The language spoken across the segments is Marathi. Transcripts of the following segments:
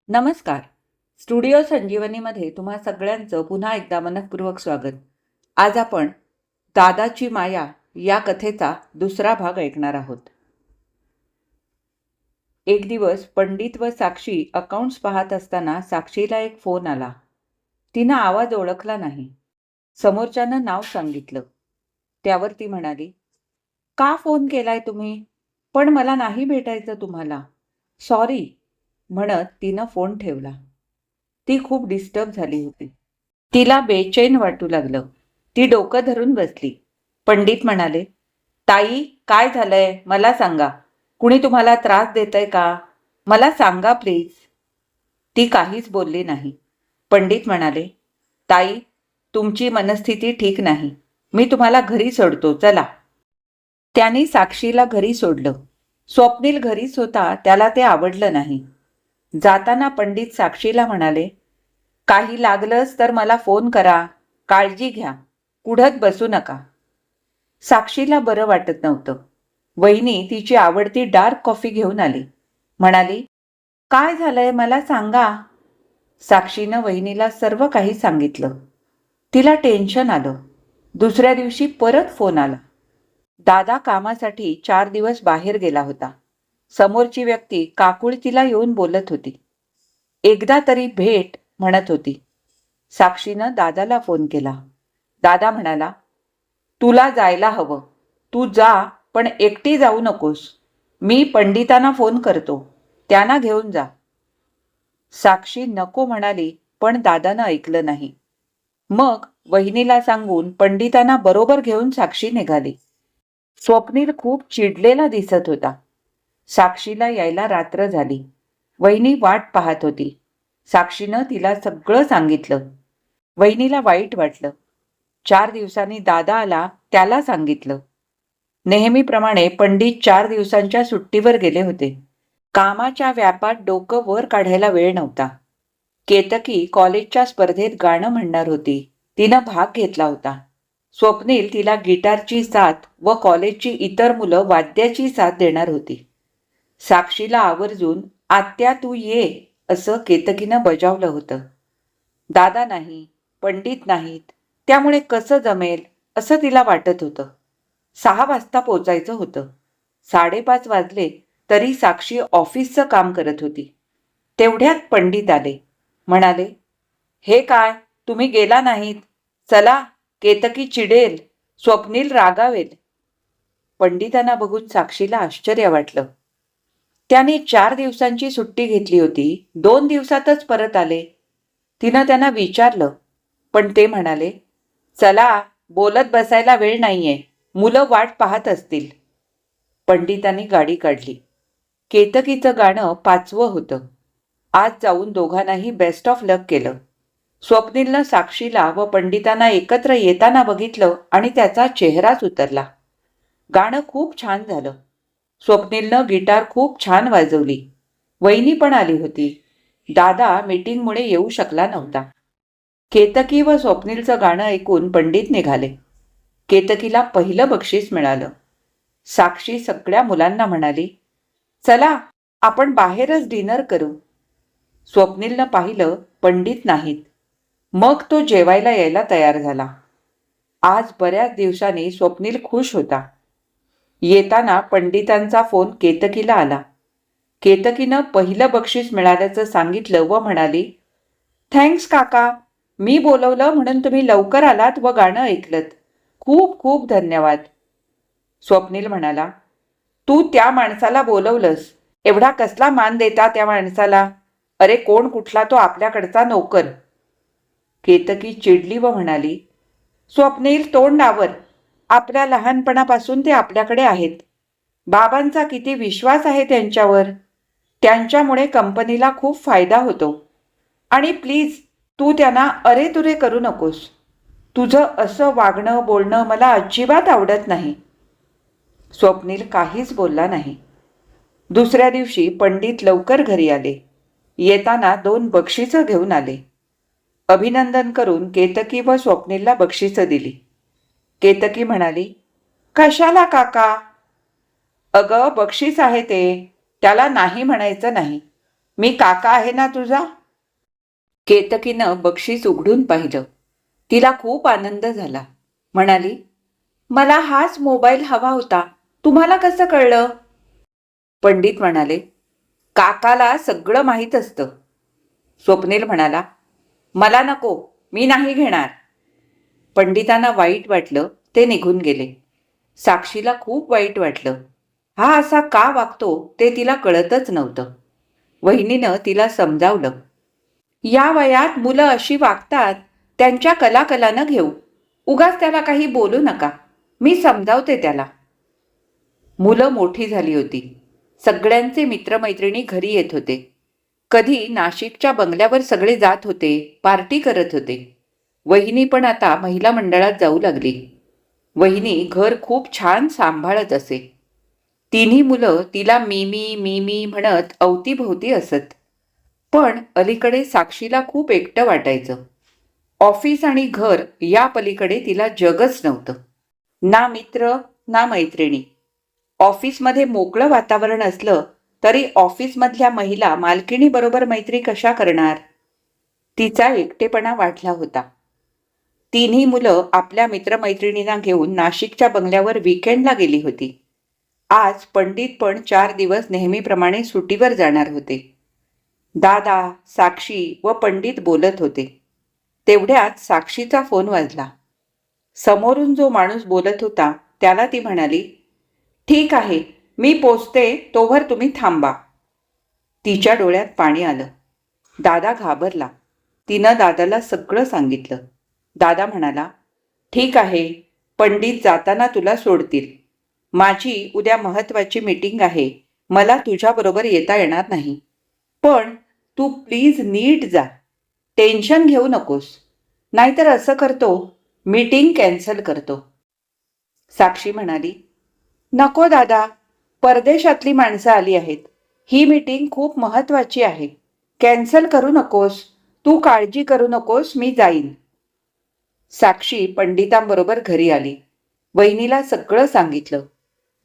नमस्कार. स्टुडिओ संजीवनीमध्ये तुम्हा सगळ्यांचं पुन्हा एकदा मनःपूर्वक स्वागत. आज आपण दादाची माया या कथेचा दुसरा भाग ऐकणार आहोत. एक दिवस पंडित व साक्षी अकाउंट्स पाहत असताना साक्षीला एक फोन आला. तिनं आवाज ओळखला नाही. समोरच्यानं नाव सांगितलं. त्यावर ती म्हणाली, का फोन केलाय तुम्ही? पण मला नाही भेटायचं तुम्हाला. सॉरी म्हणत तिनं फोन ठेवला. ती खूप डिस्टर्ब झाली होती. तिला बेचैन वाटू लागलं. ती डोकं धरून बसली. पंडित म्हणाले, ताई काय झालंय मला सांगा. कुणी तुम्हाला त्रास देतंय का? मला सांगा प्लीज. ती काहीच बोलली नाही. पंडित म्हणाले, ताई तुमची मनस्थिती ठीक नाही. मी तुम्हाला घरी सोडतो चला. त्यांनी साक्षीला घरी सोडलं. स्वप्नील घरीच होता, त्याला ते आवडलं नाही. जाताना पंडित साक्षीला म्हणाले, काही लागलंच तर मला फोन करा. काळजी घ्या. कुढत बसू नका. साक्षीला बरं वाटत नव्हतं. वहिनी तिची आवडती डार्क कॉफी घेऊन आली. म्हणाली, काय झालंय मला सांगा. साक्षीनं वहिनीला सर्व काही सांगितलं. तिला टेन्शन आलं. दुसऱ्या दिवशी परत फोन आला. दादा कामासाठी 4 दिवस बाहेर गेला होता. समोरची व्यक्ती काकुळतीला येऊन बोलत होती. एकदा तरी भेट म्हणत होती. साक्षीनं दादाला फोन केला. दादा म्हणाला, तुला जायला हवं. तू जा, पण एकटी जाऊ नकोस. मी पंडितांना फोन करतो, त्यांना घेऊन जा. साक्षी नको म्हणाली, पण दादानं ऐकलं नाही. मग वहिनीला सांगून पंडितांना बरोबर घेऊन साक्षी निघाली. स्वप्नील खूप चिडलेला दिसत होता. साक्षीला यायला रात्र झाली. वहिनी वाट पाहत होती. साक्षीनं तिला सगळं सांगितलं. वहिनीला वाईट वाटलं. 4 दिवसांनी दादा आला, त्याला सांगितलं. नेहमीप्रमाणे पंडित 4 दिवसांच्या सुट्टीवर गेले होते. कामाच्या व्यापात डोकं वर काढायला वेळ नव्हता. केतकी कॉलेजच्या स्पर्धेत गाणं म्हणणार होती. तिनं भाग घेतला होता. स्वप्नील तिला गिटारची साथ व कॉलेजची इतर मुलं वाद्याची साथ देणार होती. साक्षीला आवर्जून आत्या तू ये असं केतकीनं बजावलं होतं. दादा नाही, पंडित नाहीत, त्यामुळे कसं जमेल असं तिला वाटत होतं. 6 वाजता पोचायचं होतं. 5:30 वाजले तरी साक्षी ऑफिसचं काम करत होती. तेवढ्यात पंडित आले. म्हणाले, हे काय तुम्ही गेला नाहीत? चला, केतकी चिडेल, स्वप्नील रागावेल. पंडितांना बघून साक्षीला आश्चर्य वाटलं. त्याने 4 दिवसांची सुट्टी घेतली होती. 2 दिवसातच परत आले. तिनं त्यांना विचारलं, पण ते म्हणाले, चला बोलत बसायला वेळ नाहीये. मुलं वाट पाहत असतील. पंडितांनी गाडी काढली. केतकीचं गाणं 5वं होतं. आज जाऊन दोघांनाही बेस्ट ऑफ लक केलं. स्वप्नीलनं साक्षीला व पंडितांना एकत्र येताना बघितलं आणि त्याचा चेहराच उतरला. गाणं खूप छान झालं. स्वप्नीलनं गिटार खूप छान वाजवली. वहिनी पण आली होती. दादा मीटिंगमुळे येऊ शकला नव्हता. केतकी व स्वप्नीलचं गाणं ऐकून पंडित निघाले. केतकीला पहिलं बक्षीस मिळालं. साक्षी सगळ्या मुलांना म्हणाली, चला आपण बाहेरच डिनर करू. स्वप्नीलनं पाहिलं पंडित नाहीत. मग तो जेवायला यायला तयार झाला. आज बऱ्याच दिवसांनी स्वप्नील खुश होता. येताना पंडितांचा फोन केतकीला आला. केतकीनं पहिलं बक्षीस मिळाल्याचं सांगितलं व म्हणाली, थँक्स काका. मी बोलवलं म्हणून तुम्ही लवकर आलात व गाणं ऐकलत. खूप खूप धन्यवाद. स्वप्नील म्हणाला, तू त्या माणसाला बोलवलंस. एवढा कसला मान देता त्या माणसाला? अरे कोण कुठला तो आपल्याकडचा नोकर. केतकी चिडली व म्हणाली, स्वप्नील तोंड आवर. आपल्या लहानपणापासून ते आपल्याकडे आहेत. बाबांचा किती विश्वास आहे त्यांच्यावर. त्यांच्यामुळे कंपनीला खूप फायदा होतो. आणि प्लीज तू त्यांना अरे तुरे करू नकोस. तुझं असं वागणं बोलणं मला अजिबात आवडत नाही. स्वप्नील काहीच बोलला नाही. दुसऱ्या दिवशी पंडित लवकर घरी आले. येताना 2 बक्षिसं घेऊन आले. अभिनंदन करून केतकी व स्वप्नीलला बक्षिसं दिली. केतकी म्हणाली, कशाला काका? अगं बक्षीस आहे ते, त्याला नाही म्हणायचं नाही. मी काका आहे ना तुझा? केतकीनं बक्षीस उघडून पाहिलं. तिला खूप आनंद झाला. म्हणाली, मला हाच मोबाईल हवा होता. तुम्हाला कसं कळलं? पंडित म्हणाले, काकाला सगळं माहीत असतं. स्वप्नील म्हणाला, मला नको, मी नाही घेणार. पंडितांना वाईट वाटलं, ते निघून गेले. साक्षीला खूप वाईट वाटलं. हा असा का वागतो ते तिला कळतच नव्हतं. वहिनीनं तिला समजावलं, या वयात मुलं अशी वागतात, त्यांच्या कलाकलानं घेऊ. उगाच त्याला काही बोलू नका. मी समजावते त्याला. मुलं मोठी झाली होती. सगळ्यांचे मित्रमैत्रिणी घरी येत होते. कधी नाशिकच्या बंगल्यावर सगळे जात होते, पार्टी करत होते. वहिनी पण आता महिला मंडळात जाऊ लागली. वहिनी घर खूप छान सांभाळत असे. तिन्ही मुलं तिला मी म्हणत अवतीभोवती असत. पण अलीकडे साक्षीला खूप एकटं वाटायचं. ऑफिस आणि घर या पलीकडे तिला जगच नव्हतं. ना मित्र ना मैत्रिणी. ऑफिसमध्ये मोकळं वातावरण असलं तरी ऑफिसमधल्या महिला मालकिणीबरोबर मैत्री कशा करणार? तिचा एकटेपणा वाढला होता. तिन्ही मुलं आपल्या मित्रमैत्रिणींना घेऊन नाशिकच्या बंगल्यावर विकेंडला गेली होती. आज पंडित पण 4 दिवस नेहमीप्रमाणे सुटीवर जाणार होते. दादा, साक्षी व पंडित बोलत होते. तेवढ्यात साक्षीचा फोन वाजला. समोरून जो माणूस बोलत होता त्याला ती म्हणाली, ठीक आहे, मी पोचते, तोवर तुम्ही थांबा. तिच्या डोळ्यात पाणी आलं. दादा घाबरला. तिनं दादाला सगळं सांगितलं. दादा म्हणाला, ठीक आहे, पंडित जाताना तुला सोडतील. माझी उद्या महत्त्वाची मीटिंग आहे. मला तुझ्याबरोबर येता येणार नाही. पण तू प्लीज नीट जा. टेन्शन घेऊ नकोस. नाहीतर असं करतो, मीटिंग कॅन्सल करतो. साक्षी म्हणाली, नको दादा, परदेशातली माणसं आली आहेत. ही मीटिंग खूप महत्त्वाची आहे. कॅन्सल करू नकोस. तू काळजी करू नकोस, मी जाईन. साक्षी पंडितांबरोबर घरी आली. वहिनीला सगळं सांगितलं.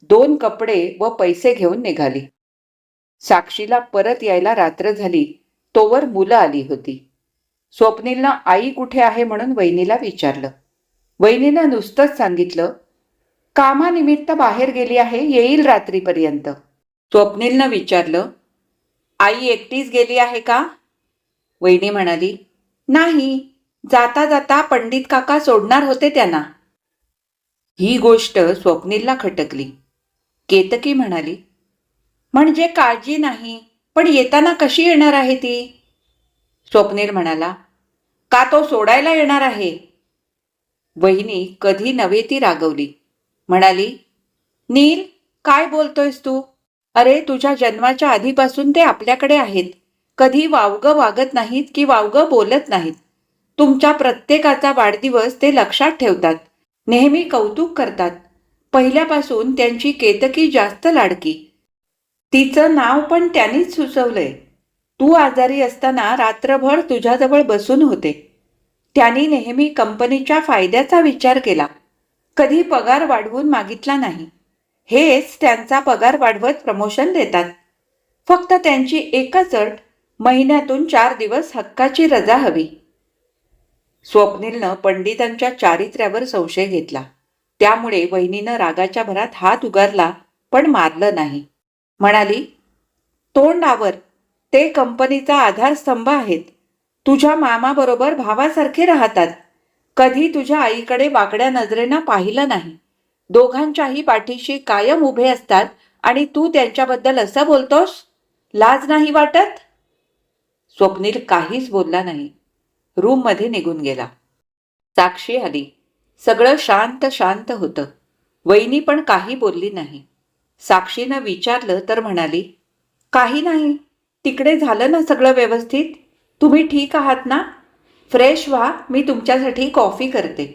2 कपडे व पैसे घेऊन निघाली. साक्षीला परत यायला रात्र झाली, तोवर मुलं आली होती. स्वप्नीलनं आई कुठे आहे म्हणून वहिनीला विचारलं. वहिनीनं नुसतंच सांगितलं, कामानिमित्त बाहेर गेली आहे, येईल रात्रीपर्यंत. स्वप्नीलनं विचारलं, आई एकटीच गेली आहे का? वहिनी म्हणाली, नाही, जाता जाता पंडित काका सोडणार होते त्यांना. ही गोष्ट स्वप्नीलला खटकली. केतकी म्हणाली, म्हणजे काळजी नाही, पण येताना कशी येणार आहे ती? स्वप्नील म्हणाला, का तो सोडायला येणार आहे? वहिनी कधी नव्हे ती रागवली. म्हणाली, नील, काय बोलतोयस तू? अरे, तुझ्या जन्माच्या आधीपासून ते आपल्याकडे आहेत. कधी वावगं वागत नाहीत की वावगं बोलत नाहीत. तुमच्या प्रत्येकाचा वाढदिवस ते लक्षात ठेवतात. नेहमी कौतुक करतात. पहिल्यापासून त्यांची केतकी जास्त लाडकी. तिचं नाव पण त्यांनीच सुचवलंय. तू आजारी असताना रात्रभर तुझ्याजवळ बसून होते. त्यांनी नेहमी कंपनीच्या फायद्याचा विचार केला. कधी पगार वाढवून मागितला नाही. हेच त्यांचा पगार वाढवत प्रमोशन देतात. फक्त त्यांची एकच अट, महिन्यातून 4 दिवस हक्काची रजा हवी. स्वप्नीलनं पंडितांच्या चारित्र्यावर संशय घेतला. त्यामुळे वहिनीनं रागाच्या भरात हात उगारला, पण मारलं नाही. म्हणाली, तोंड आवर. ते कंपनीचा आधारस्तंभ आहेत. तुझ्या मामाबरोबर भावासारखे राहतात. कधी तुझ्या आईकडे वाकड्या नजरेनं पाहिलं नाही. दोघांच्याही पाठीशी कायम उभे असतात आणि तू त्यांच्याबद्दल असं बोलतोस? लाज नाही वाटत? स्वप्नील काहीच बोलला नाही. रूममध्ये निघून गेला. साक्षी आली. सगळं शांत शांत होतं. वहिनी पण काही बोलली नाही. साक्षीनं विचारलं तर म्हणाली, काही नाही, तिकडे झालं ना सगळं व्यवस्थित? तुम्ही ठीक आहात ना? फ्रेश व्हा, मी तुमच्यासाठी कॉफी करते.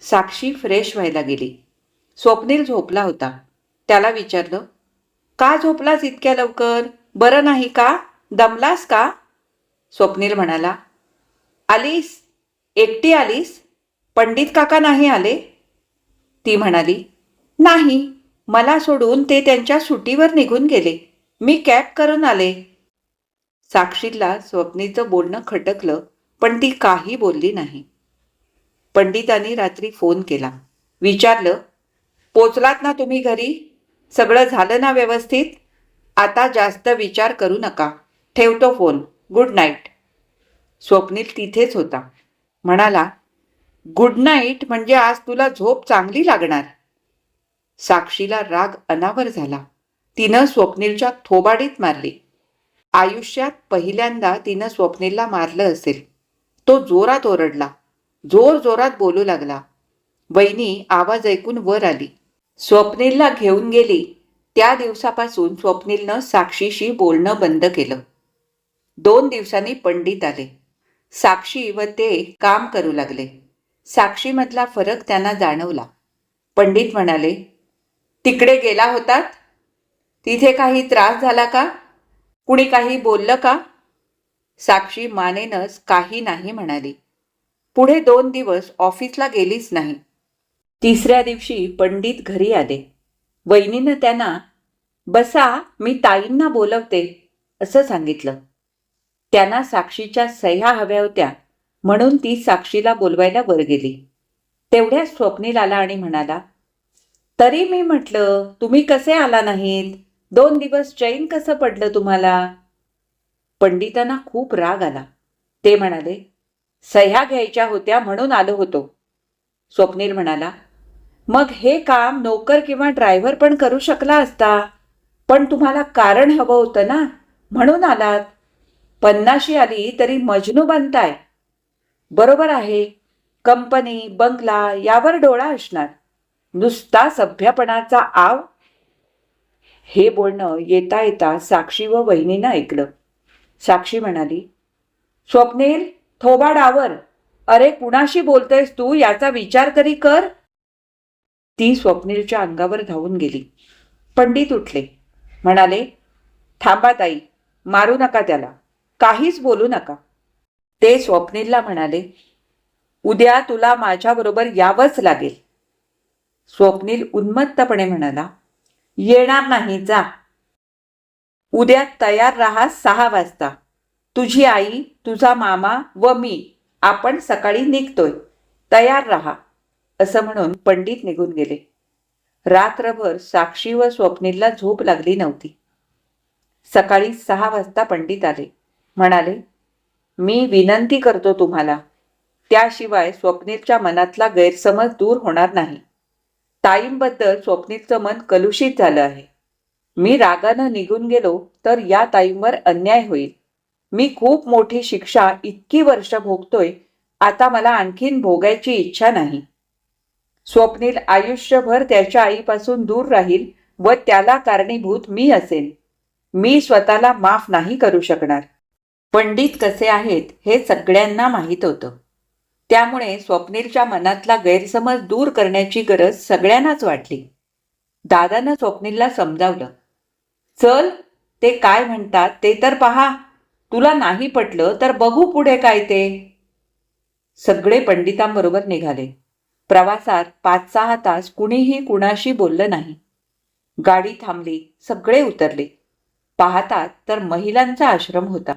साक्षी फ्रेश व्हायला गेली. स्वप्नील झोपला होता. त्याला विचारलं, का झोपलास इतक्या लवकर? बरं नाही का? दमलास का? स्वप्नील म्हणाला, आलीस? एकटी आलीस? पंडित काका नाही आले? ती म्हणाली, नाही, मला सोडून ते त्यांच्या सुटीवर निघून गेले. मी कॅब करून आले. साक्षीला स्वप्नीचं बोलणं खटकलं, पण ती काही बोलली नाही. पंडितांनी रात्री फोन केला. विचारलं, पोचलात ना तुम्ही घरी? सगळं झालं ना व्यवस्थित? आता जास्त विचार करू नका. ठेवतो फोन. Good night. स्वप्नील तिथेच होता. म्हणाला, गुड नाईट म्हणजे आज तुला झोप चांगली लागणार. साक्षीला राग अनावर झाला. तिनं स्वप्नीलच्या थोबाडीत मारली. आयुष्यात पहिल्यांदा तिनं स्वप्नीलला मारलं असेल. तो जोरात ओरडला. जोर जोरात बोलू लागला. वहिनी आवाज ऐकून वर आली. स्वप्नीलला घेऊन गेली. त्या दिवसापासून स्वप्नीलनं साक्षीशी बोलणं बंद केलं. 2 दिवसांनी पंडित आले. साक्षी व ते काम करू लागले. साक्षीमधला फरक त्यांना जाणवला. पंडित म्हणाले, तिकडे गेला होतात? तिथे काही त्रास झाला का? कुणी काही बोललं का? साक्षी मानेनच काही नाही म्हणाली. पुढे 2 दिवस ऑफिसला गेलीच नाही. तिसऱ्या दिवशी पंडित घरी आले. वहिनीनं त्यांना, बसा, मी ताईंना बोलवते, असं सांगितलं. त्यांना साक्षीच्या सह्या हव्या होत्या, म्हणून ती साक्षीला बोलवायला वर गेली. तेवढ्यात स्वप्नील आला आणि म्हणाला, तरी मी म्हटलं तुम्ही कसे आला नाहीत? 2 दिवस चैन कसं पडलं तुम्हाला? पंडितांना खूप राग आला. ते म्हणाले, सह्या घ्यायच्या होत्या म्हणून आलो होतो. स्वप्नील म्हणाला, मग हे काम नोकर किंवा ड्रायव्हर पण करू शकला असता. पण तुम्हाला कारण हवं होतं ना, म्हणून आलात. 50शी आली तरी मजनू बनताय. बरोबर आहे, कंपनी बंगला यावर डोळा असणार, नुसता सभ्यपणाचा आव. हे बोलणं येता येता साक्षी व वहिनीनं ऐकलं. साक्षी म्हणाली, स्वप्नील, थोबाड आवर. अरे कुणाशी बोलतोयस तू याचा विचार तरी कर. ती स्वप्नीलच्या अंगावर धावून गेली. पंडित उठले. म्हणाले, थांबा ताई, मारू नका त्याला, काहीच बोलू नका. ते स्वप्नीलला म्हणाले, उद्या तुला माझ्याबरोबर यावंच लागेल. स्वप्नील उन्मत्तपणे म्हणाला, येणार नाही, जा. उद्या तयार राहा 6 वाजता. तुझी आई, तुझा मामा व मी आपण सकाळी निघतोय. तयार राहा, असं म्हणून पंडित निघून गेले. रात्रभर साक्षी व स्वप्नीलला झोप लागली नव्हती. सकाळी 6 वाजता पंडित आले. म्हणाले, मी विनंती करतो तुम्हाला, त्याशिवाय स्वप्नीलच्या मनातला गैरसमज दूर होणार नाही. ताईंबद्दल स्वप्नीलचं मन कलुषित झालं आहे. मी रागानं निघून गेलो तर या ताईंवर अन्याय होईल. मी खूप मोठी शिक्षा इतकी वर्ष भोगतोय, आता मला आणखीन भोगायची इच्छा नाही. स्वप्नील आयुष्यभर त्याच्या आईपासून दूर राहील व त्याला कारणीभूत मी असेन. मी स्वतःला माफ नाही करू शकणार. पंडित कसे आहेत हे सगळ्यांना माहीत होतं. त्यामुळे स्वप्नीलच्या मनातला गैरसमज दूर करण्याची गरज सगळ्यांनाच वाटली. दादानं स्वप्नीलला समजावलं, चल, ते काय म्हणतात ते तर पहा. तुला नाही पटलं तर बघू पुढे काय ते. सगळे पंडितांबरोबर निघाले. प्रवासात 5-6 तास कुणीही कुणाशी बोललं नाही. गाडी थांबली. सगळे उतरले. पाहतात तर महिलांचा आश्रम होता.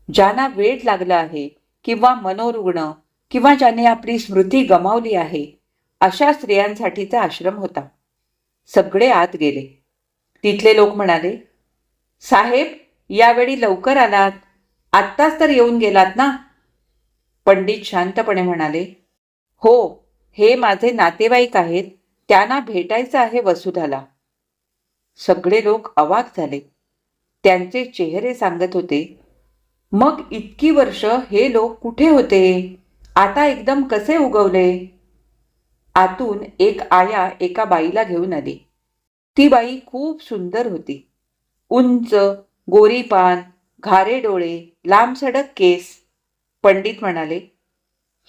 ज्यांना वेड लागलं आहे किंवा मनोरुग्ण किंवा ज्याने आपली स्मृती गमावली आहे, अशा स्त्रियांसाठीचा आश्रम होता. सगळे आत गेले. तिथले लोक म्हणाले, साहेब, यावेळी लवकर आलात. आत्ताच तर येऊन गेलात ना. पंडित शांतपणे म्हणाले, हो, हे माझे नातेवाईक आहेत. त्यांना भेटायचं आहे वसुधाला. सगळे लोक अवाक झाले. त्यांचे चेहरे सांगत होते, मग इतकी वर्ष हे लोक कुठे होते? आता एकदम कसे उगवले? आतून एक आया एका बाईला घेऊन आली. ती बाई खूप सुंदर होती. उंच, गोरीपान, घारे डोळे, लांबसडक केस. पंडित म्हणाले,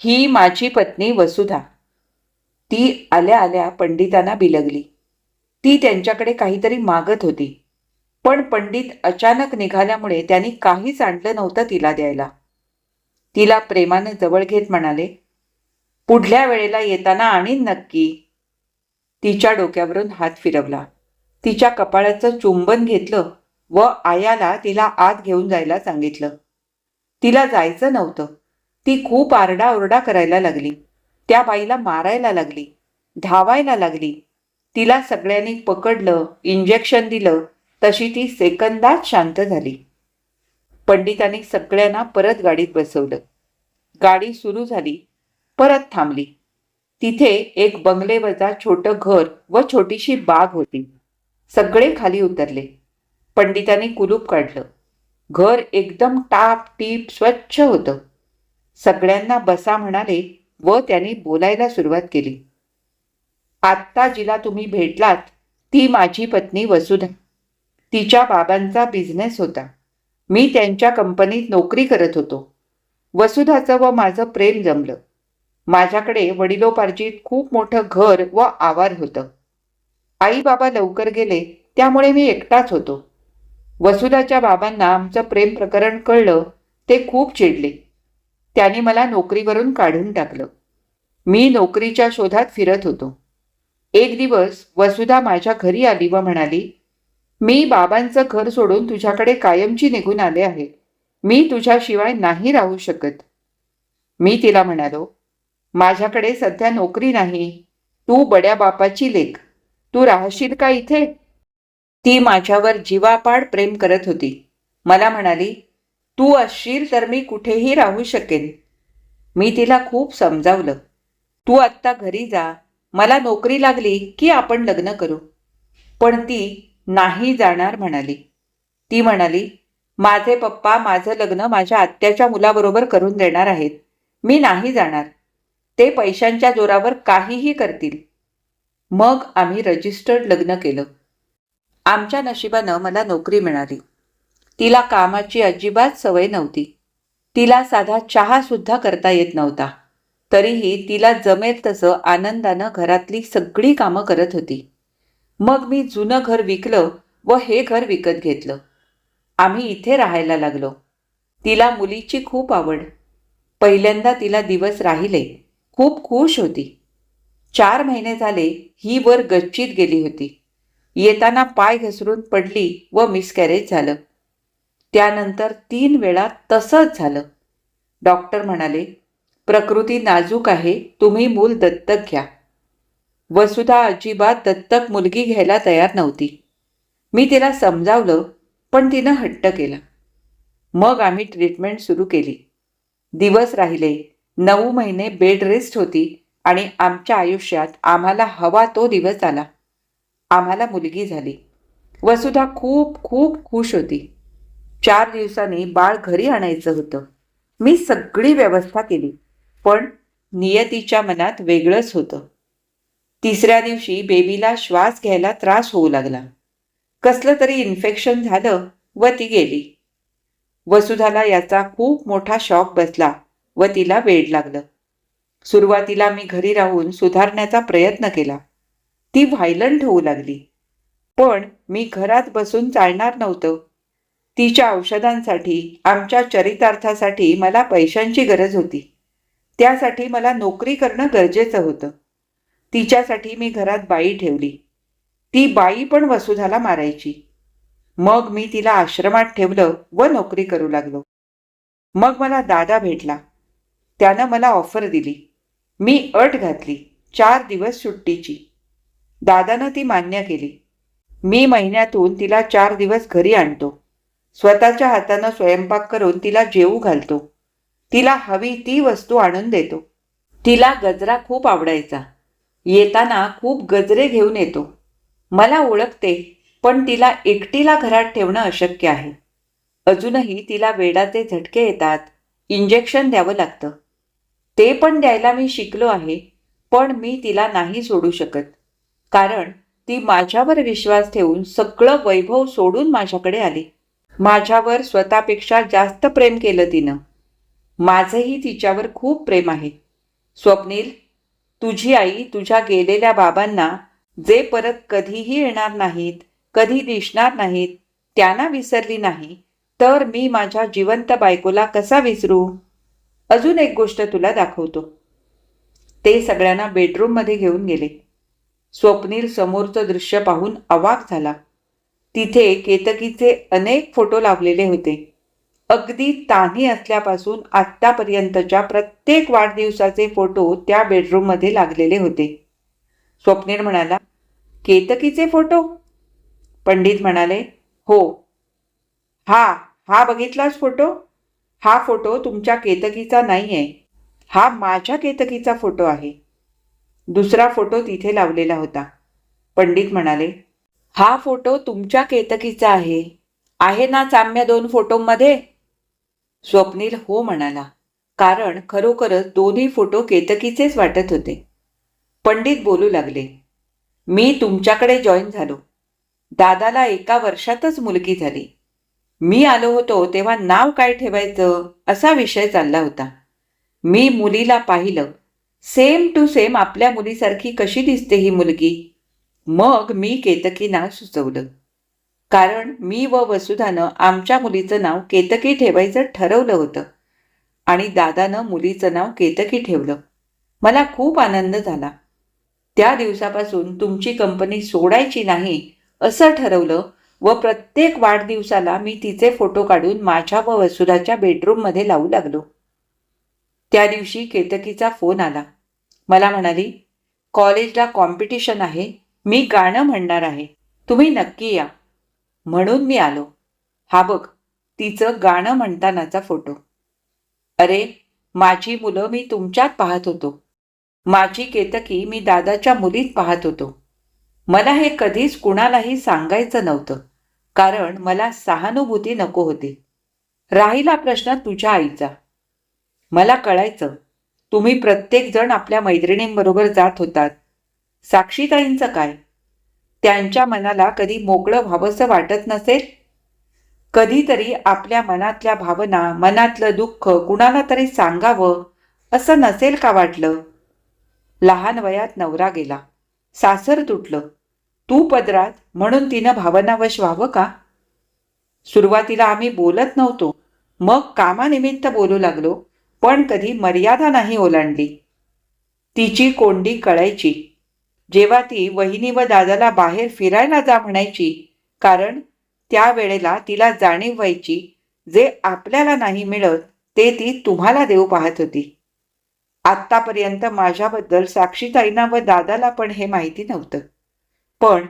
ही माझी पत्नी वसुधा. ती आल्या आल्या पंडितांना बिलगली. ती त्यांच्याकडे काहीतरी मागत होती. पण पंडित अचानक निघाल्यामुळे त्यांनी काहीच आणलं नव्हतं तिला द्यायला. तिला प्रेमाने जवळ घेत म्हणाले, पुढल्या वेळेला येताना आणीन नक्की. तिच्या डोक्यावरून हात फिरवला. तिच्या कपाळाचं चुंबन घेतलं व आयाला तिला आत घेऊन जायला सांगितलं. तिला जायचं नव्हतं. ती खूप आरडाओरडा करायला लागली. त्या बाईला मारायला लागली, धावायला लागली. तिला सगळ्यांनी पकडलं, इंजेक्शन दिलं. तशी ती सेकंदात शांत झाली. पंडितांनी सगळ्यांना परत गाडीत बसवलं. गाडी सुरू झाली, परत थांबली. तिथे एक बंगलेवजा छोटं घर व छोटीशी बाग होती. सगळे खाली उतरले. पंडितांनी कुलूप काढलं. घर एकदम टापटीप स्वच्छ होतं. सगळ्यांना बसा म्हणाले व त्यांनी बोलायला सुरुवात केली. आत्ता जिला तुम्ही भेटलात ती माझी पत्नी वसुधा. तिच्या बाबांचा बिझनेस होता. मी त्यांच्या कंपनीत नोकरी करत होतो. वसुधाचं व माझं प्रेम जमलं. माझ्याकडे वडिलोपार्जित खूप मोठं घर व आवार होतं. आई बाबा लवकर गेले त्यामुळे मी एकटाच होतो. वसुधाच्या बाबांना आमचं प्रेम प्रकरण कळलं. ते खूप चिडले. त्यांनी मला नोकरीवरून काढून टाकलं. मी नोकरीच्या शोधात फिरत होतो. एक दिवस वसुधा माझ्या घरी आली व म्हणाली, मी बाबांचं घर सोडून तुझ्याकडे कायमची निघून आले आहे. मी तुझ्याशिवाय नाही राहू शकत. मी तिला म्हणालो, माझ्याकडे सध्या नोकरी नाही. तू बड्या बापाची लेक. तू राहशील का इथे? ती माझ्यावर जीवापाड प्रेम करत होती. मला म्हणाली, तू असशील तर मी कुठेही राहू शकेन. मी तिला खूप समजावलं. तू आत्ता घरी जा. मला नोकरी लागली की आपण लग्न करू. पण ती नाही जाणार म्हणाली. ती म्हणाली, माझे पप्पा माझं लग्न माझ्या आत्याच्या मुलाबरोबर करून देणार आहेत. मी नाही जाणार. ते पैशांच्या जोरावर काहीही करतील. मग आम्ही रजिस्टर्ड लग्न केलं. आमच्या नशिबानं मला नोकरी मिळाली. तिला कामाची अजिबात सवय नव्हती. तिला साधा चहासुद्धा करता येत नव्हता. तरीही तिला जमेल तसं आनंदानं घरातली सगळी कामं करत होती. मग मी जुनं घर विकलं व हे घर विकत घेतलं. आम्ही इथे राहायला लागलो. तिला मुलीची खूप आवड. पहिल्यांदा तिला दिवस राहिले. खूप खुश होती. 4 महिने झाले ही वर गच्चीत गेली होती. येताना पाय घसरून पडली व मिसकॅरेज झालं. त्यानंतर 3 वेळा तसंच झालं. डॉक्टर म्हणाले, प्रकृती नाजूक आहे, तुम्ही मूल दत्तक घ्या. वसुधा अजिबात दत्तक मुलगी घ्यायला तयार नव्हती. मी तिला समजावलं, पण तिनं हट्ट केला. मग आम्ही ट्रीटमेंट सुरू केली. दिवस राहिले. 9 महिने बेड रेस्ट होती आणि आमच्या आयुष्यात आम्हाला हवा तो दिवस आला. आम्हाला मुलगी झाली. वसुधा खूप खूप खुश होती. 4 दिवसांनी बाळ घरी आणायचं होतं. मी सगळी व्यवस्था केली, पण नियतीच्या मनात वेगळंच होतं. 3ऱ्या दिवशी बेबीला श्वास घ्यायला त्रास होऊ लागला. कसलं तरी इन्फेक्शन झालं व ती गेली. वसुधाला याचा खूप मोठा शॉक बसला व तिला वेड लागलं. सुरुवातीला मी घरी राहून सुधारण्याचा प्रयत्न केला. ती व्हायलंट होऊ लागली. पण मी घरात बसून चालणार नव्हतं. तिच्या औषधांसाठी, आमच्या चरितार्थासाठी मला पैशांची गरज होती. त्यासाठी मला नोकरी करणं गरजेचं होतं. तिच्यासाठी मी घरात बाई ठेवली. ती बाई पण वसुधाला मारायची. मग मी तिला आश्रमात ठेवलं व नोकरी करू लागलो. मग मला दादा भेटला. त्यानं मला ऑफर दिली. मी अट घातली, 4 दिवस सुट्टीची. दादानं ती मान्य केली. मी महिन्यातून तिला 4 दिवस घरी आणतो. स्वतःच्या हातानं स्वयंपाक करून तिला जेवू घालतो. तिला हवी ती वस्तू आणून देतो. तिला गजरा खूप आवडायचा. येताना खूप गजरे घेऊन येतो. मला ओळखते, पण तिला एकटीला घरात ठेवणं अशक्य आहे. अजूनही तिला वेडाचे झटके येतात. इंजेक्शन द्यावं लागतं. ते पण द्यायला मी शिकलो आहे, पण मी तिला नाही सोडू शकत. कारण ती माझ्यावर विश्वास ठेवून सगळं वैभव सोडून माझ्याकडे आली. माझ्यावर स्वतःपेक्षा जास्त प्रेम केलं तिनं. माझंही तिच्यावर खूप प्रेम आहे. स्वप्नील, तुझी आई तुझ्या गेलेल्या बाबांना, जे परत कधीही येणार नाहीत, कधी दिसणार नाहीत, त्यांना विसरली नाही, तर मी माझ्या जिवंत बायकोला कसा विसरू? अजून एक गोष्ट तुला दाखवतो. ते सगळ्यांना बेडरूममध्ये घेऊन गेले. स्वप्नील समोरचं दृश्य पाहून अवाक झाला. तिथे केतकीचे अनेक फोटो लावलेले होते. अगदी तान्ही असल्यापासून आत्तापर्यंतच्या प्रत्येक वाढदिवसाचे फोटो त्या बेडरूममध्ये लागलेले होते. स्वप्नील म्हणाला, केतकीचे फोटो? पंडित म्हणाले, हो. हा हा बघितलास फोटो? हा फोटो तुमच्या केतकीचा नाहीये. हा माझ्या केतकीचा फोटो आहे. दुसरा फोटो तिथे लावलेला होता. पंडित म्हणाले, हा फोटो तुमच्या केतकीचा आहे. आहे ना साम्य 2 फोटोंमध्ये? स्वप्नील हो म्हणाला, कारण खरोखरच दोन्ही फोटो केतकीचेच वाटत होते. पंडित बोलू लागले, मी तुमच्याकडे जॉईन झालो. दादाला 1 वर्षातच मुलगी झाली. मी आलो होतो तेव्हा नाव काय ठेवायचं असा विषय चालला होता. मी मुलीला पाहिलं. सेम टू सेम आपल्या मुलीसारखी कशी दिसते ही मुलगी. मग मी केतकी नाव सुचवलं. कारण मी व वसुधानं आमच्या मुलीचं नाव केतकी ठेवायचं ठरवलं होतं आणि दादानं मुलीचं नाव केतकी ठेवलं. मला खूप आनंद झाला. त्या दिवसापासून तुमची कंपनी सोडायची नाही असं ठरवलं व प्रत्येक वाढदिवसाला मी तिचे फोटो काढून माझ्या व वसुधाच्या बेडरूममध्ये लावू लागलो. त्या दिवशी केतकीचा फोन आला. मला म्हणाली, कॉलेजला कॉम्पिटिशन आहे. मी गाणं म्हणणार आहे. तुम्ही नक्की या. म्हणून मी आलो. हा बघ, तिचं गाणं म्हणतानाचा फोटो. अरे, माझी मुलं मी तुमच्यात पाहत होतो. माझी केतकी मी दादाच्या मुलीत पाहत होतो. मला हे कधीच कुणालाही सांगायचं नव्हतं, कारण मला सहानुभूती नको होती. राहिला प्रश्न तुझ्या आईचा. मला कळायचं, तुम्ही प्रत्येकजण आपल्या मैत्रिणींबरोबर जात होतात. साक्षीताईंचं काय? त्यांच्या मनाला कधी मोकळं व्हावंसं वाटत नसेल? कधीतरी आपल्या मनातल्या भावना, मनातलं दुःख कुणाला तरी सांगावं असं नसेल का वाटलं? लहान वयात नवरा गेला, सासर तुटलं, तू पदरात म्हणून तिनं भावनावश व्हावं का? सुरुवातीला आम्ही बोलत नव्हतो, मग कामानिमित्त बोलू लागलो, पण कधी मर्यादा नाही ओलांडली. तिची कोंडी कळायची जेव्हा ती वहिनी व दादाला बाहेर फिरायला जा म्हणायची, कारण त्यावेळेला तिला जाणीव व्हायची जे आपल्याला नाही मिळत ते ती तुम्हाला देऊ पाहत होती. आत्तापर्यंत माझ्याबद्दल साक्षीताईंना व दादाला पण हे माहिती नव्हतं, पण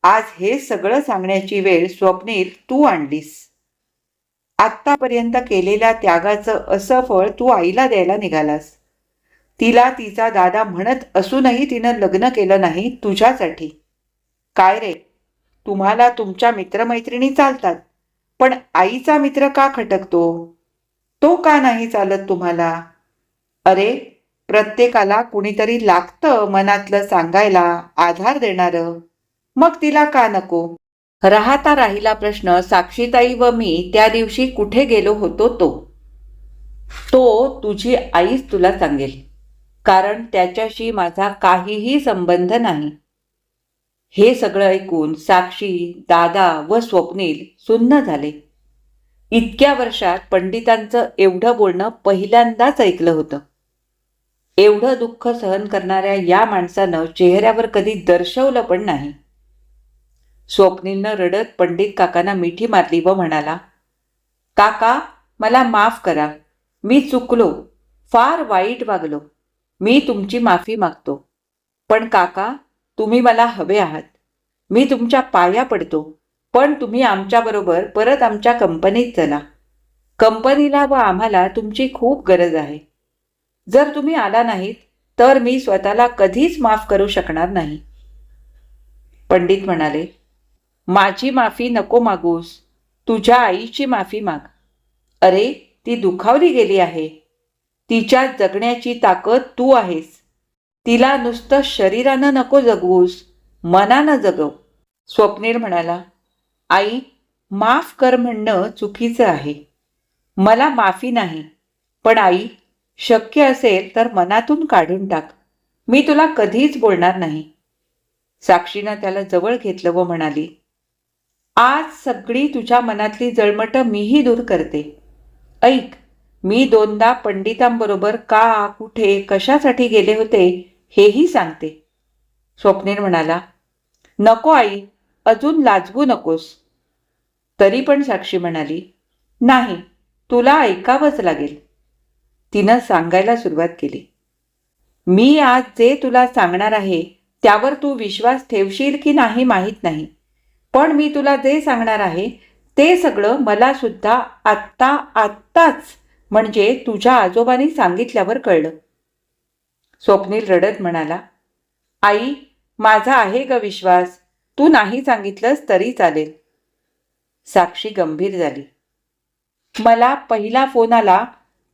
आज हे सगळं सांगण्याची वेळ स्वप्नील तू आणलीस. आत्तापर्यंत केलेल्या त्यागाचं असं फळ तू आईला द्यायला निघालास. तिला तिचा दादा म्हणत असूनही तिनं लग्न केलं नाही तुझ्यासाठी. काय रे, तुम्हाला तुमच्या मित्रमैत्रिणी चालतात, पण आईचा मित्र का खटकतो? तो का नाही चालत तुम्हाला? अरे, प्रत्येकाला कुणीतरी लागतं मनातलं सांगायला, आधार देणारं. मग तिला का नको? राहता राहिला प्रश्न, साक्षीताई व मी त्या दिवशी कुठे गेलो होतो तो तुझी आईच तुला सांगेल, कारण त्याच्याशी माझा काहीही संबंध नाही. हे सगळं ऐकून साक्षी, दादा व स्वप्नील सुन्न झाले. इतक्या वर्षात पंडितांचं एवढं बोलणं पहिल्यांदाच ऐकलं होतं. एवढं दुःख सहन करणाऱ्या या माणसानं चेहऱ्यावर कधी दर्शवलं पण नाही. स्वप्नीलनं रडत पंडित काकांना मिठी मारली व म्हणाला, काका, मला माफ करा. मी चुकलो, फार वाईट वागलो. मी तुमची माफी मागतो. पण काका, तुम्ही मला हवे आहात. मी तुमच्या पाया पडतो, पण तुम्ही आमच्याबरोबर परत आमच्या कंपनीत चला. कंपनीला व आम्हाला तुमची खूप गरज आहे. जर तुम्ही आला नाहीत तर मी स्वतःला कधीच माफ करू शकणार नाही. पंडित म्हणाले, माझी माफी नको मागूस, तुझ्या आईची माफी माग. अरे, ती दुखावली गेली आहे. तिच्या जगण्याची ताकद तू आहेस. तिला नुसतं शरीरानं नको जगवूस, मनानं जगव. स्वप्नील म्हणाला, आई, माफ कर म्हणणं चुकीचं आहे. मला माफी नाही, पण आई, शक्य असेल तर मनातून काढून टाक. मी तुला कधीच बोलणार नाही. साक्षीनं त्याला जवळ घेतलं व म्हणाली, आज सगळी तुझ्या मनातली जळमटं मीही दूर करते. ऐक, मी 2दा पंडितांबरोबर का, कुठे, कशासाठी गेले होते हेही सांगते. स्वप्नील म्हणाला, नको आई, अजून लाजवू नकोस. तरी पण साक्षी म्हणाली, नाही, तुला ऐकावंच लागेल. तिनं सांगायला सुरुवात केली, मी आज जे तुला सांगणार आहे त्यावर तू विश्वास ठेवशील की नाही माहीत नाही, पण मी तुला जे सांगणार आहे ते सगळं मला सुद्धा आत्ताच म्हणजे तुझ्या आजोबांनी सांगितल्यावर कळलं. स्वप्नील रडत म्हणाला, आई, माझा आहे ग विश्वास, तू नाही सांगितलंस तरी चालेल. साक्षी गंभीर झाली. मला पहिला फोन आला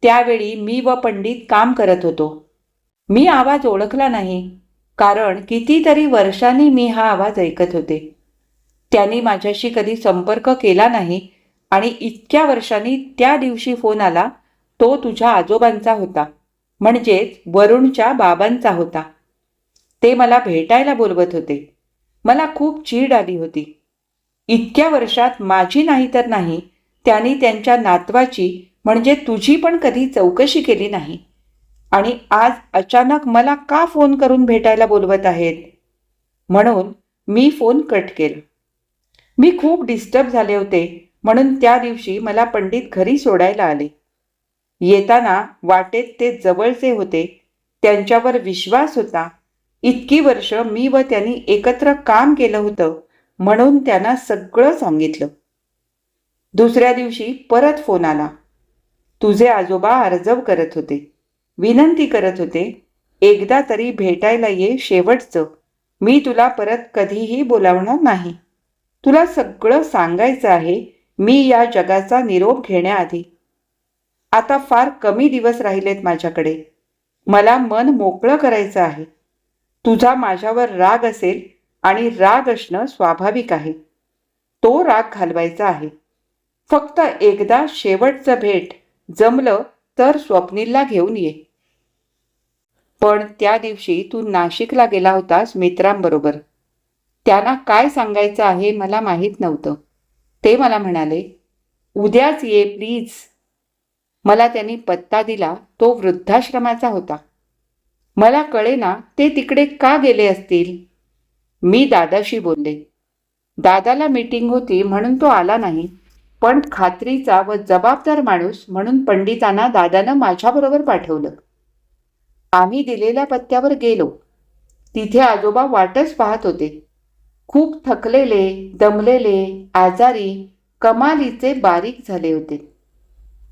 त्यावेळी मी व पंडित काम करत होतो. मी आवाज ओळखला नाही, कारण कितीतरी वर्षांनी मी हा आवाज ऐकत होते. त्यांनी माझ्याशी कधी संपर्क केला नाही आणि इतक्या वर्षांनी त्या दिवशी फोन आला तो तुझ्या आजोबांचा होता, म्हणजेच वरुणच्या बाबांचा होता. ते मला भेटायला बोलवत होते. मला खूप चीड आली होती. इतक्या वर्षात माझी नाही तर नाही, त्यांनी त्यांच्या नातवाची म्हणजे तुझी पण कधी चौकशी केली नाही, आणि आज अचानक मला का फोन करून भेटायला बोलवत आहेत. म्हणून मी फोन कट केला. मी खूप डिस्टर्ब झाले होते, म्हणून त्या दिवशी मला पंडित घरी सोडायला आले. येताना वाटेत ते जवळचे होते, त्यांच्यावर विश्वास होता. इतकी वर्ष मी व त्यांनी एकत्र काम केलं होतं, म्हणून त्यांना सगळं सांगितलं. दुसऱ्या दिवशी परत फोन आला. तुझे आजोबा अर्जव करत होते, विनंती करत होते, एकदा तरी भेटायला ये, शेवटचं. मी तुला परत कधीही बोलावणार नाही. तुला सगळं सांगायचं आहे मी या जगाचा निरोप घेण्याआधी. आता फार कमी दिवस राहिलेत माझ्याकडे. मला मन मोकळं करायचं आहे. तुझा माझ्यावर राग असेल आणि राग असणं स्वाभाविक आहे. तो राग घालवायचा आहे. फक्त एकदा शेवटचं भेट, जमलं तर स्वप्नीलला घेऊन ये. पण त्या दिवशी तू नाशिकला गेला होतास मित्रांबरोबर. त्यांना काय सांगायचं आहे मला माहीत नव्हतं. ते मला म्हणाले, उद्याच ये प्लीज. मला त्यांनी पत्ता दिला, तो वृद्धाश्रमाचा होता. मला कळेना ते तिकडे का गेले असतील. मी दादाशी बोलले. दादाला मीटिंग होती म्हणून तो आला नाही, पण खात्रीचा व जबाबदार माणूस म्हणून पंडितांना दादानं माझ्याबरोबर पाठवलं. आम्ही दिलेल्या पत्त्यावर गेलो. तिथे आजोबा वाटच पाहत होते. खूप थकलेले, दमलेले, आजारी, कमालीचे बारीक झाले होते.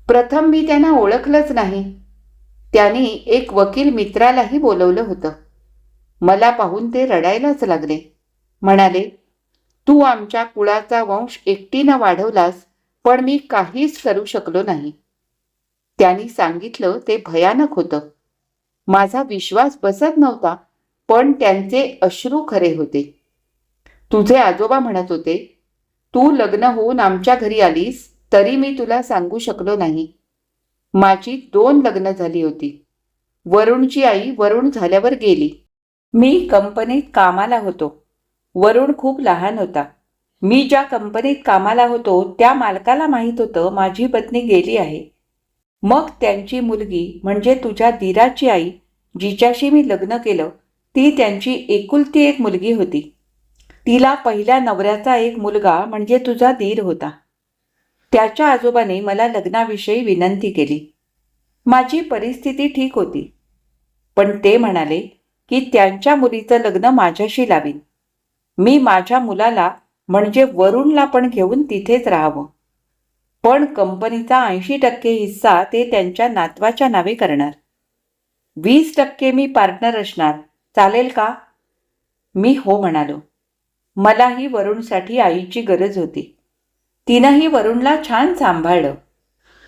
प्रथम मी त्यांना ओळखलंच नाही. त्यांनी एक वकील मित्रालाही बोलवलं होतं. मला पाहून ते रडायलाच लागले. म्हणाले, तू आमच्या कुळाचा वंश एकटीनं वाढवलास, पण मी काहीच करू शकलो नाही. त्यांनी सांगितलं ते भयानक होतं. माझा विश्वास बसत नव्हता, पण त्यांचे अश्रू खरे होते. तुझे आजोबा म्हणत होते, तू लग्न होऊन आमच्या घरी आलीस तरी मी तुला सांगू शकलो नाही. माझी 2 लग्न झाली होती. वरुणची आई वरुण झाल्यावर गेली. मी कंपनीत कामाला होतो. वरुण खूप लहान होता. मी ज्या कंपनीत कामाला होतो त्या मालकाला माहीत होतं माझी पत्नी गेली आहे. मग त्यांची मुलगी म्हणजे तुझ्या दीराची आई, जिच्याशी मी लग्न केलं, ती त्यांची एकुलती एक मुलगी होती. तिला पहिल्या नवऱ्याचा एक मुलगा म्हणजे तुझा दीर होता. त्याच्या आजोबाने मला लग्नाविषयी विनंती केली. माझी परिस्थिती ठीक होती, पण ते म्हणाले की त्यांच्या मुलीचं लग्न माझ्याशी लावीन. मी माझ्या मुलाला म्हणजे वरुणला पण घेऊन तिथेच राहावं, पण कंपनीचा 80% हिस्सा ते त्यांच्या नातवाच्या नावे करणार. 20% मी पार्टनर असणार, चालेल का? मी हो म्हणालो. मलाही वरुणसाठी आईची गरज होती. तिनंही वरुणला छान सांभाळलं.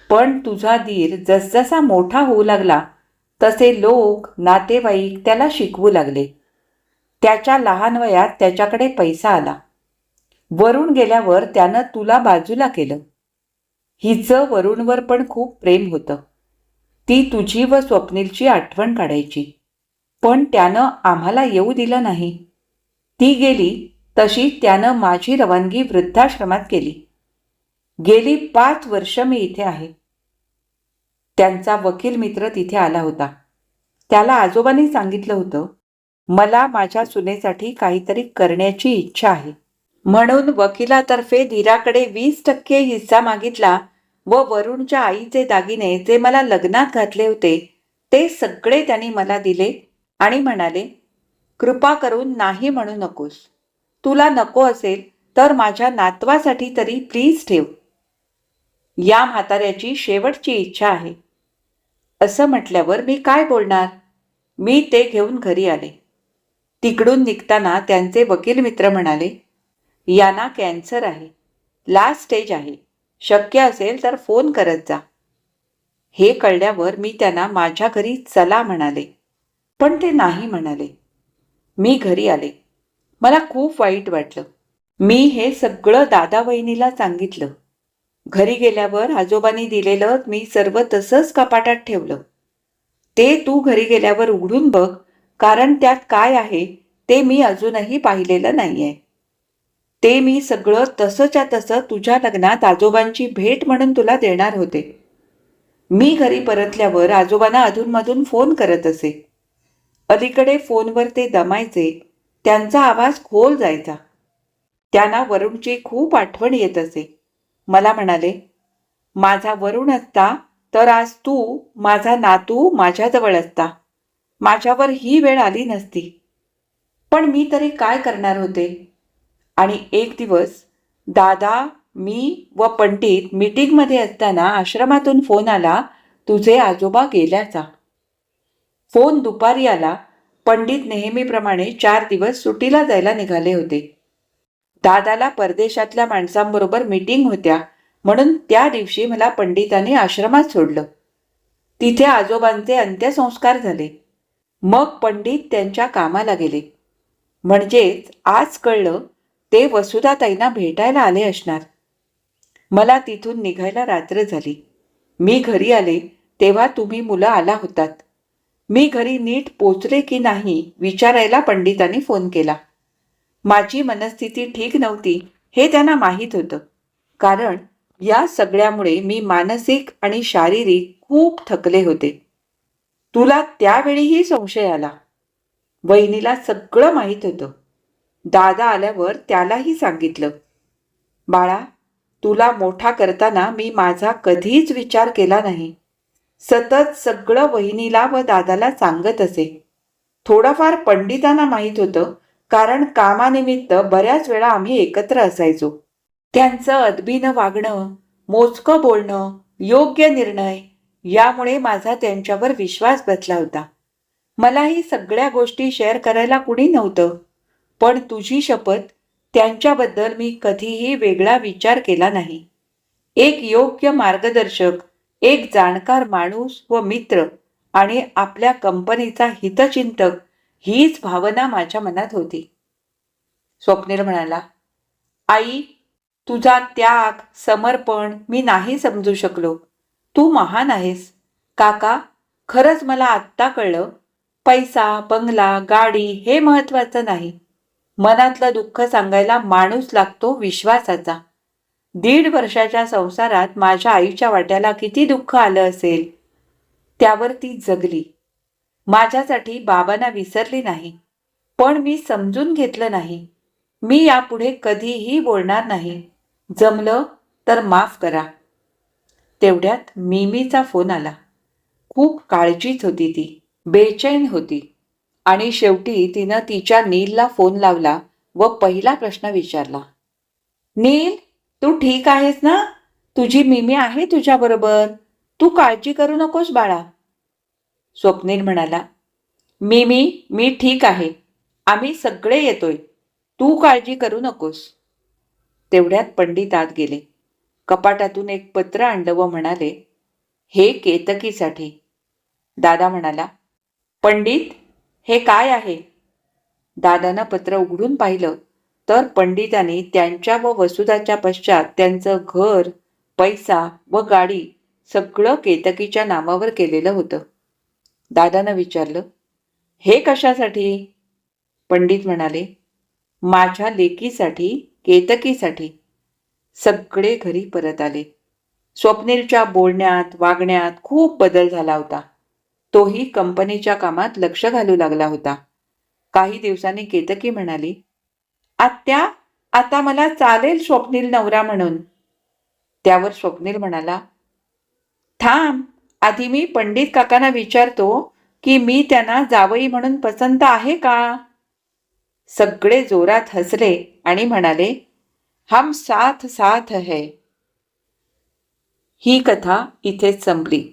पण तुझा दीर जसजसा मोठा होऊ लागला तसे लोक, नातेवाईक त्याला शिकवू लागले. त्याच्या लहान वयात त्याच्याकडे पैसा आला. वरुण गेल्यावर त्यानं तुला बाजूला केलं. हिचं वरुणवर पण खूप प्रेम होतं. ती तुझी व स्वप्नीलची आठवण काढायची, पण त्यानं आम्हाला येऊ दिलं नाही. ती गेली तशी त्यानं माझी रवानगी वृद्धाश्रमात केली. गेली 5 वर्ष मी इथे आहे. त्यांचा वकील मित्र तिथे आला होता. त्याला आजोबांनी सांगितलं होतं, मला माझ्या सुनेसाठी काहीतरी करण्याची इच्छा आहे. म्हणून वकिलातर्फे धीराकडे 20% हिस्सा मागितला व वरुणच्या आईचे दागिने जे मला लग्नात घातले होते ते सगळे त्यांनी मला दिले आणि म्हणाले, कृपा करून नाही म्हणू नकोस. तुला नको असेल तर माझ्या नातवासाठी तरी प्लीज ठेव. या म्हाताऱ्याची शेवटची इच्छा आहे. असं म्हटल्यावर मी काय बोलणार? मी ते घेऊन घरी आले. तिकडून निघताना त्यांचे वकील मित्र म्हणाले, यांना कॅन्सर आहे, लास्ट स्टेज आहे, शक्य असेल तर फोन करत जा. हे कळल्यावर मी त्यांना माझ्या घरी चला म्हणाले, पण ते नाही म्हणाले. मी घरी आले. मला खूप वाईट वाटलं. मी हे सगळं दादा वहिनीला सांगितलं. घरी गेल्यावर आजोबांनी दिलेलं मी सर्व तसंच कपाटात ठेवलं. ते तू घरी गेल्यावर उघडून बघ, कारण त्यात काय आहे ते मी अजूनही पाहिलेलं नाहीये. ते मी सगळं तसंच्या तसं तुझ्या लग्नात आजोबांची भेट म्हणून तुला देणार होते. मी घरी परतल्यावर आजोबांना अधूनमधून फोन करत असे. अलीकडे फोनवर ते दमायचे, त्यांचा आवाज खोल जायचा. त्यांना वरुणची खूप आठवण येत असे. मला म्हणाले, माझा वरुण असता तर आज तू, माझा नातू माझ्याजवळ असता. माझ्यावर ही वेळ आली नसती. पण मी तरी काय करणार होते? आणि एक दिवस दादा, मी व पंडित मीटिंगमध्ये असताना आश्रमातून फोन आला, तुझे आजोबा गेल्याचा. फोन दुपारी आला. पंडित नेहमीप्रमाणे 4 दिवस सुट्टीला जायला निघाले होते. दादाला परदेशातल्या माणसांबरोबर मीटिंग होत्या, म्हणून त्या दिवशी मला पंडितांनी आश्रमात सोडलं. तिथे आजोबांचे अंत्यसंस्कार झाले. मग पंडित त्यांच्या कामाला गेले. म्हणजेच आज कळलं ते वसुधाताईंना भेटायला आले असणार. मला तिथून निघायला रात्र झाली. मी घरी आले तेव्हा तुम्ही मुलं आला होतात. मी घरी नीट पोचले की नाही विचारायला पंडितांनी फोन केला. माझी मनस्थिती ठीक नव्हती हे त्यांना माहीत होतं, कारण या सगळ्यामुळे मी मानसिक आणि शारीरिक खूप थकले होते. तुला त्यावेळीही संशय आला. वहिनीला सगळं माहीत होतं. दादा आल्यावर त्यालाही सांगितलं. बाळा, तुला मोठा करताना मी माझा कधीच विचार केला नाही. सतत सगळं वहिनीला व दादाला सांगत असे. थोडंफार पंडितांना माहीत होतं, कारण कामानिमित्त बऱ्याच वेळा आम्ही एकत्र असायचो. त्यांचं अदबीनं वागणं, मोजकं बोलणं, योग्य निर्णय यामुळे माझा त्यांच्यावर विश्वास बसला होता. मलाही सगळ्या गोष्टी शेअर करायला कुणी नव्हतं. पण तुझी शपथ, त्यांच्याबद्दल मी कधीही वेगळा विचार केला नाही. एक योग्य मार्गदर्शक, एक जाणकार माणूस व मित्र आणि आपल्या कंपनीचा हितचिंतक हीच भावना माझ्या मनात होती. स्वप्नील म्हणाला, आई, तुझा त्याग, समर्पण मी नाही समजू शकलो. तू महान आहेस. काका, खरंच मला आत्ता कळलं, पैसा, बंगला, गाडी हे महत्वाचं नाही. मनातलं दुःख सांगायला माणूस लागतो विश्वासाचा. 1.5 वर्षाच्या संसारात माझ्या आईच्या वाट्याला किती दुःख आलं असेल. त्यावर ती जगली. माझ्यासाठी बाबांना विसरली नाही. पण मी समजून घेतलं नाही. मी यापुढे कधीही बोलणार नाही. जमलं तर माफ करा. तेवढ्यात मिमीचा फोन आला. खूप काळजीत होती ती, बेचैन होती. आणि शेवटी तिनं तिच्या नीलला फोन लावला व पहिला प्रश्न विचारला. नील, तू ठीक आहेस ना? तुझी मिमी आहे तुझ्याबरोबर. तू काळजी करू नकोस बाळा. स्वप्नील म्हणाला, मिमी, मी ठीक आहे. आम्ही सगळे येतोय. तू काळजी करू नकोस. तेवढ्यात पंडित आत गेले. कपाटातून एक पत्र आणलं व म्हणाले, हे केतकीसाठी. दादा म्हणाला, पंडित, हे काय आहे? दादानं पत्र उघडून पाहिलं तर पंडितांनी त्यांच्या व वसुधाच्या पश्चात त्यांचं घर, पैसा व गाडी सगळं केतकीच्या नावावर केलेलं होतं. दादानं विचारलं, हे कशासाठी? पंडित म्हणाले, माझ्या लेकीसाठी, केतकीसाठी. सगळे घरी परत आले. स्वप्नीलच्या बोलण्यात, वागण्यात खूप बदल झाला होता. तोही कंपनीच्या कामात लक्ष घालू लागला होता. काही दिवसांनी केतकी म्हणाली, आत्या, आता मला चालेल स्वप्नील नवरा म्हणून. त्यावर स्वप्नील म्हणाला, थांब, आधी मी पंडित काकांना विचारतो की मी त्यांना जावई म्हणून पसंत आहे का. सगळे जोरात हसले आणि म्हणाले, हम साथ साथ है. ही कथा इथेच संपली.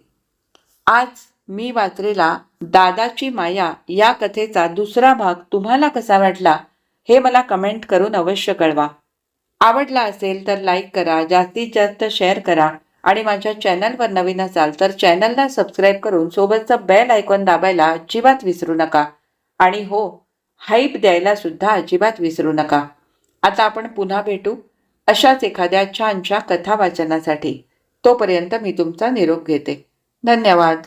आज मी वाचलेला दादाची माया या कथेचा दुसरा भाग तुम्हाला कसा वाटला हे मला कमेंट करून अवश्य कळवा. आवडला असेल तर लाईक करा, जास्तीत जास्त शेअर करा आणि माझ्या चॅनलवर नवीन असाल तर चॅनलला सबस्क्राईब करून सोबतचं बेल आयकॉन दाबायला अजिबात विसरू नका. आणि हो, हाईप द्यायला सुद्धा अजिबात विसरू नका. आता आपण पुन्हा भेटू अशाच एखाद्या छानशा कथा वाचनासाठी. तोपर्यंत मी तुमचा निरोप घेते. धन्यवाद.